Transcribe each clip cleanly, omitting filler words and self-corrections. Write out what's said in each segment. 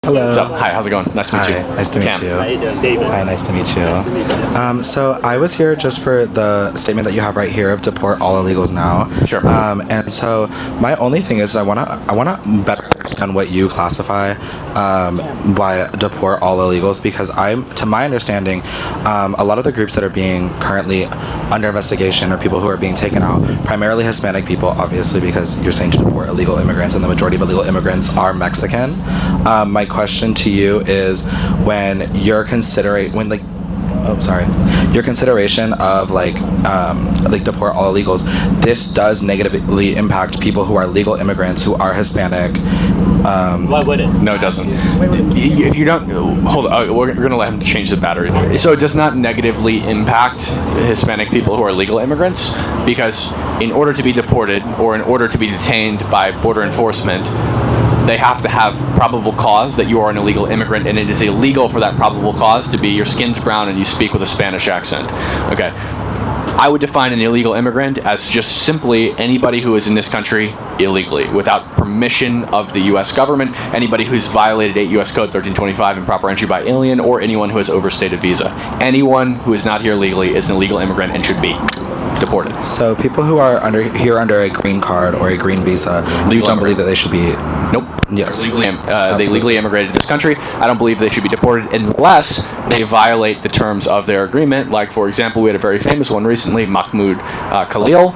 Hello. What's up? Hi, how's it going? Nice to meet you. Nice to meet you. How you doing, David? Hi, nice to meet you. Nice to meet you. So I was here just for the statement that you have right here of deport all illegals now. Sure. And so my only thing is I wanna better understand what you classify by deport all illegals, because to my understanding, a lot of the groups that are being currently under investigation are people who are being taken out, primarily Hispanic people, obviously, because you're saying to deport illegal immigrants, and the majority of illegal immigrants are Mexican. My question to you is, your consideration of deport all illegals, this does negatively impact people who are legal immigrants who are Hispanic. Why would it? No, it doesn't. If you don't, hold on, we're going to let him change the battery. So it does not negatively impact Hispanic people who are legal immigrants, because in order to be deported or in order to be detained by border enforcement, they have to have probable cause that you are an illegal immigrant, and it is illegal for that probable cause to be your skin's brown and you speak with a Spanish accent. Okay. I would define an illegal immigrant as just simply anybody who is in this country illegally, without permission of the U.S. government, anybody who's violated 8 U.S. Code 1325, improper entry by alien, or anyone who has overstayed a visa. Anyone who is not here legally is an illegal immigrant and should be deported. So people who are here under a green card or a green visa, you don't believe that they should be... Nope. Yes. They legally immigrated to this country. I don't believe they should be deported unless they violate the terms of their agreement. Like, for example, we had a very famous one recently, Mahmoud Khalil,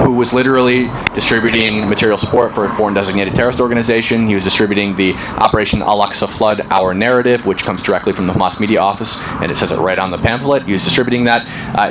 who was literally distributing material support for a foreign designated terrorist organization. He was distributing the Operation Al-Aqsa Flood, Our Narrative, which comes directly from the Hamas Media Office, and it says it right on the pamphlet. He was distributing that.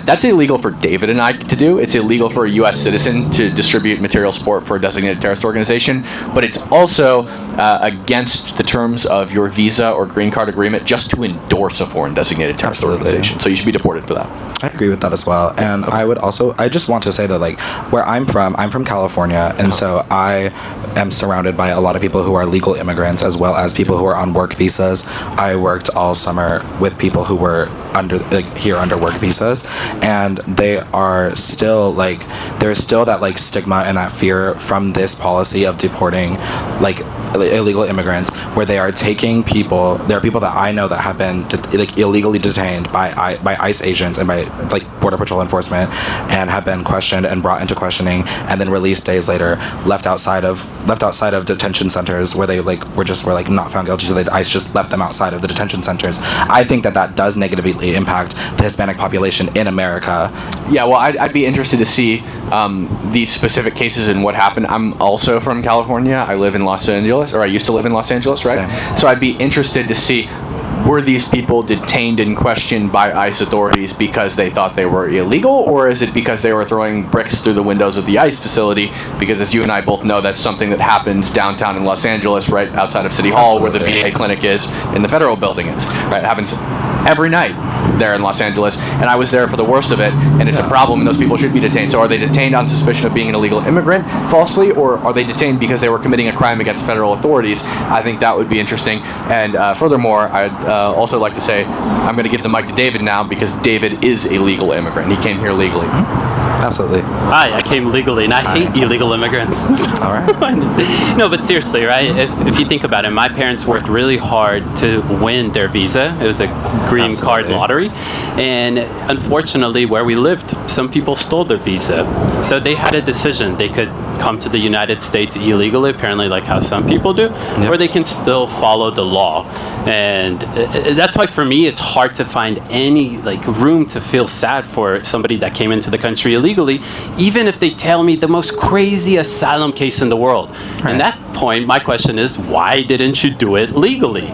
That's illegal for David and I to do. It's illegal for a U.S. citizen to distribute material support for a designated terrorist organization, but it's also against the terms of your visa or green card agreement just to endorse a foreign designated terrorist organization. So you should be deported for that. I agree with that as well. And I just want to say that, like, where I'm from California, and so I am surrounded by a lot of people who are legal immigrants as well as people who are on work visas. I worked all summer with people who were under work visas, and they are still there's still that stigma and that fear from this policy of deporting illegal immigrants, where they are taking people. There are people that I know that have been illegally detained by ICE agents and by Border Patrol enforcement, and have been questioned and brought into questioning, and then released days later, left outside of detention centers where they were not found guilty, so ICE just left them outside of the detention centers. I think that does negatively impact the Hispanic population in America. Yeah, well, I'd be interested to see these specific cases and what happened. I'm also from California. I live in Los Angeles, or I used to live in Los Angeles, right? Same. So I'd be interested to see, were these people detained and questioned by ICE authorities because they thought they were illegal, or is it because they were throwing bricks through the windows of the ICE facility? Because as you and I both know, that's something that happens downtown in Los Angeles, right outside of City Hall, where the VA clinic is and the federal building is. Right, it happens every night there in Los Angeles, and I was there for the worst of it, and it's a problem, and those people should be detained. So are they detained on suspicion of being an illegal immigrant falsely, or are they detained because they were committing a crime against federal authorities? I think that would be interesting. And furthermore, I'd also like to say, I'm going to give the mic to David now, because David is a legal immigrant. He came here legally. Absolutely. Hi, I came legally, and I hate illegal immigrants. All right. No, but seriously, right? If you think about it, my parents worked really hard to win their visa. It was a green card lottery. And unfortunately, where we lived, some people stole their visa. So they had a decision. They could come to the United States illegally, apparently, like how some people do, or they can still follow the law. And that's why, for me, it's hard to find any room to feel sad for somebody that came into the country illegally, even if they tell me the most crazy asylum case in the world. Right. And that point, my question is, why didn't you do it legally?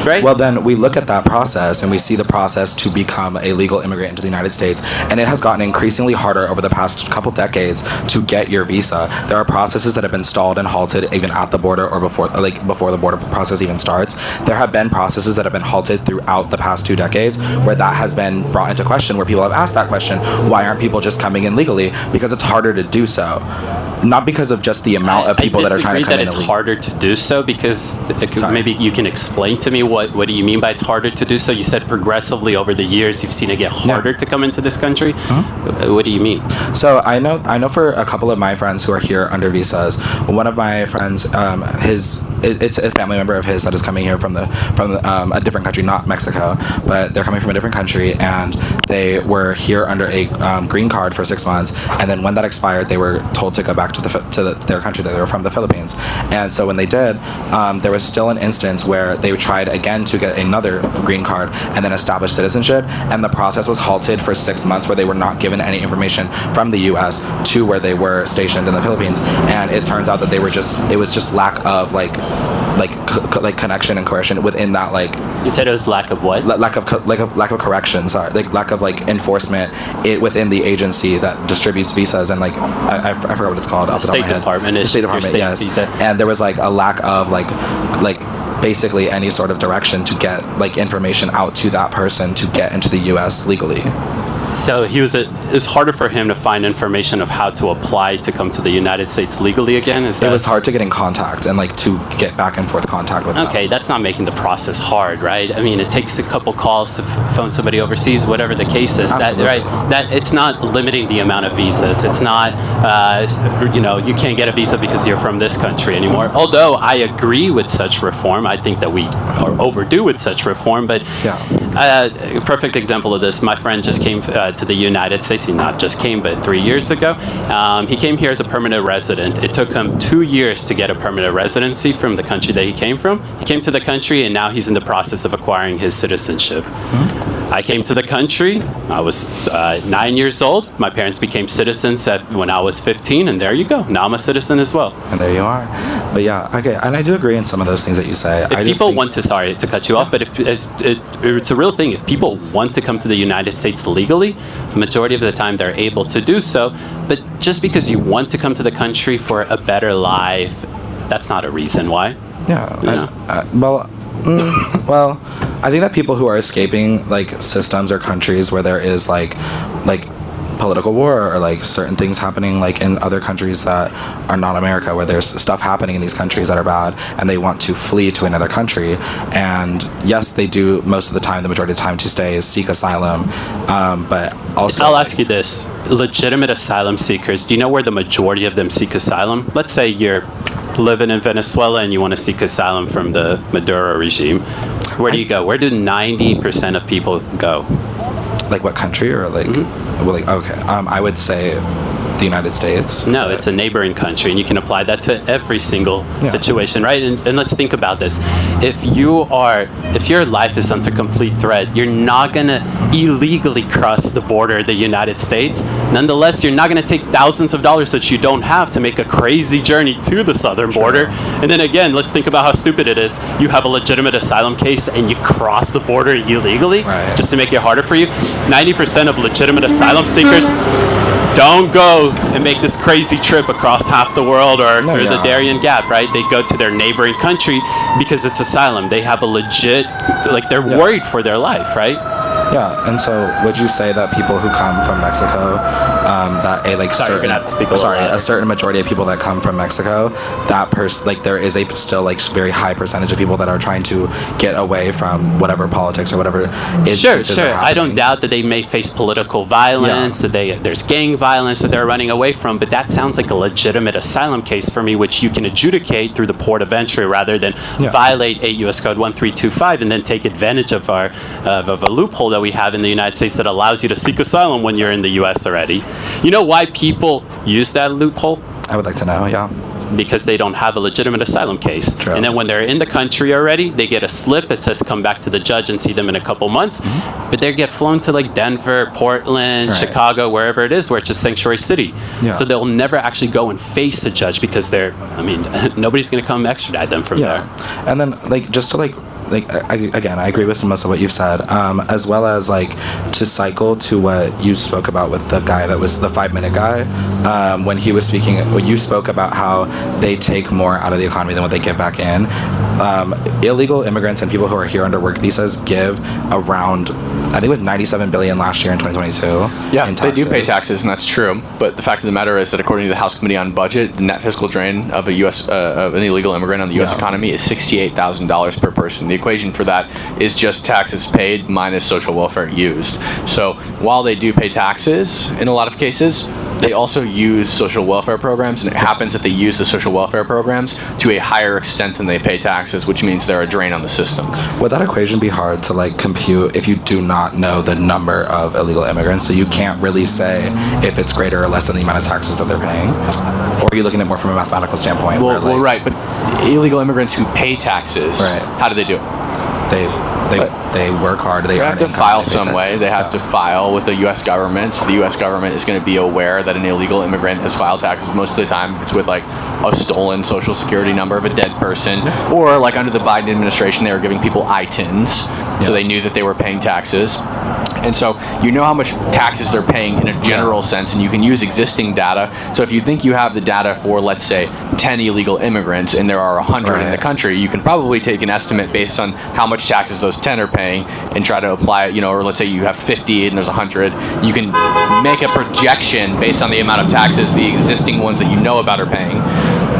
Right? Well, then we look at that process and we see the process to become a legal immigrant into the United States, and it has gotten increasingly harder over the past couple decades to get your visa. There are processes that have been stalled and halted even at the border, or before the border process even starts. There have been processes that have been halted throughout the past 2 decades where that has been brought into question, where people have asked that question, why aren't people just coming in legally? Because it's harder to do so. Not because of just the amount of people that are trying to come in. I disagree that it's harder to do so, because maybe you can explain to me what do you mean by it's harder to do so? You said progressively over the years you've seen it get harder to come into this country. What do you mean? So I know for a couple of my friends who are here under visas. One of my friends, it's a family member of his that is coming here from a different country, not Mexico, but they're coming from a different country, and they were here under a green card for 6 months, and then when that expired, they were told to go back to their country that they were from, the Philippines. And so when they did, there was still an instance where they tried again to get another green card and then establish citizenship, and the process was halted for 6 months, where they were not given any information from the U.S. to where they were stationed in the Philippines. And it turns out that it was just lack of like connection and coercion within that, like. You said it was lack of what? Lack of correction. Sorry, like lack of like enforcement within the agency that distributes visas, and like I forgot what it's called. The State Department. The State Department, yes. Visa. And there was like a lack of like basically any sort of direction to get like information out to that person to get into the U.S. legally. So it's harder for him to find information of how to apply to come to the United States legally again? It was hard to get in contact and like to get back and forth contact with them. Okay, that's not making the process hard, right? I mean, it takes a couple calls to phone somebody overseas, whatever the case is. Absolutely. That it's not limiting the amount of visas. It's not, you can't get a visa because you're from this country anymore. Although I agree with such reform. I think that we are overdue with such reform. But a perfect example of this, my friend just came to the United States. He not just came, but 3 years ago. He came here as a permanent resident. It took him 2 years to get a permanent residency from the country that he came from. He came to the country, and now he's in the process of acquiring his citizenship. I came to the country. I was 9 years old. My parents became citizens when I was 15, and there you go. Now I'm a citizen as well. And there you are. But yeah, okay. And I do agree in some of those things that you say. Sorry to cut you off, but if it's a real thing. If people want to come to the United States legally, majority of the time they're able to do so. But just because you want to come to the country for a better life, that's not a reason why. Yeah. Well, I think that people who are escaping like systems or countries where there is like political war or like certain things happening like in other countries that are not America, where there's stuff happening in these countries that are bad, and they want to flee to another country, and yes, they do most of the time, the majority of the time, to stay is seek asylum, but also I'll ask you this: legitimate asylum seekers, do you know where the majority of them seek asylum? Let's say you're living in Venezuela and you want to seek asylum from the Maduro regime. Where do you go? Where do 90% of people go? Like what country, or like, well, like okay, I would say the United States. No, it's a neighboring country, and you can apply that to every single situation, right? And let's think about this: if your life is under complete threat, you're not gonna illegally cross the border of the United States. Nonetheless, you're not gonna take thousands of dollars that you don't have to make a crazy journey to the southern border. And then again, let's think about how stupid it is. You have a legitimate asylum case, and you cross the border illegally just to make it harder for you. 90% of legitimate asylum seekers don't go and make this crazy trip across half the world or through the Darien Gap, right? They go to their neighboring country because it's asylum. They have a legit, they're worried for their life, right? Yeah, and so would you say that people who come from Mexico, a certain majority of people that come from Mexico, there is a still very high percentage of people that are trying to get away from whatever politics or whatever instances are happening? I don't doubt that they may face political violence, that there's gang violence that they're running away from, but that sounds like a legitimate asylum case for me, which you can adjudicate through the port of entry rather than violate 8 U.S. Code 1325 and then take advantage of a loophole that we have in the United States that allows you to seek asylum when you're in the U.S. already. You know why people use that loophole? I would like to know, Because they don't have a legitimate asylum case. True. And then when they're in the country already, they get a slip that says come back to the judge and see them in a couple months. But they get flown to Denver, Portland, Chicago, wherever it is, where it's a sanctuary city. Yeah. So they'll never actually go and face a judge because nobody's going to come extradite them from there. And then just to I agree with most of what you've said, as well as to cycle to what you spoke about with the guy that was the 5-minute guy, when he was speaking, when you spoke about how they take more out of the economy than what they get back in. Illegal immigrants and people who are here under work visas give around, I think it was $97 billion last year in 2022. Yeah, they do pay taxes, and that's true. But the fact of the matter is that according to the House Committee on Budget, the net fiscal drain of an illegal immigrant on the U.S. economy is $68,000 per person. The equation for that is just taxes paid minus social welfare used. So while they do pay taxes in a lot of cases, they also use social welfare programs, and it happens that they use the social welfare programs to a higher extent than they pay taxes, which means they're a drain on the system. Would that equation be hard to like compute if you do not know the number of illegal immigrants? So you can't really say if it's greater or less than the amount of taxes that they're paying? Or are you looking at it more from a mathematical standpoint? Well, right, but illegal immigrants who pay taxes, Right. how do they do it? They work hard. They have earn to income, file they pay some way. taxes. They have to file with the U.S. government. The U.S. government is going to be aware that an illegal immigrant has filed taxes. Most of the time, if it's with like a stolen social security number of a dead person, or like under the Biden administration, they were giving people ITINs, so they knew that they were paying taxes. And so you know how much taxes they're paying in a general sense, and you can use existing data. So if you think you have the data for, let's say, 10 illegal immigrants and there are 100 in the country, you can probably take an estimate based on how much taxes those 10 are paying and try to apply it, or let's say you have 50 and there's 100. You can make a projection based on the amount of taxes the existing ones that you know about are paying.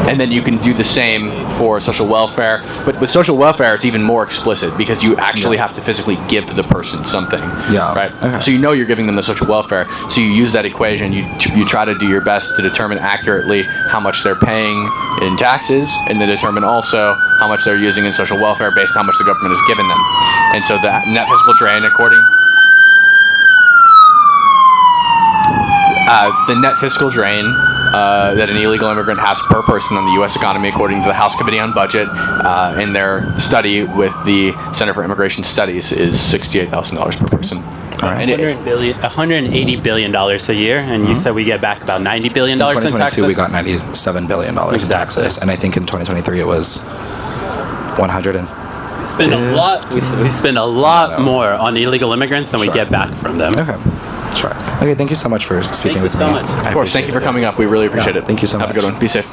And then you can do the same for social welfare. But with social welfare, it's even more explicit because you actually have to physically give the person something. Yeah. Right? Okay. So you know you're giving them the social welfare. So you use that equation. You try to do your best to determine accurately how much they're paying in taxes, and then determine also how much they're using in social welfare based on how much the government has given them. And so the net fiscal drain, the net fiscal drain that an illegal immigrant has per person on the U.S. economy, according to the House Committee on Budget, in their study with the Center for Immigration Studies, is $68,000 per person. All right. And $180 billion a year, and you said we get back about $90 billion In in 2022, taxes. we got $97 billion in Exactly. taxes, and I think in 2023 it was 100 and. We spend a lot. We spend a lot more on illegal immigrants than we Sure. get back from them. Okay. Sure. Okay, thank you so much for speaking you with so me. much. I of course, thank you for appreciate it. coming up. We really appreciate it. Thank you so Have much. a good one. Be safe.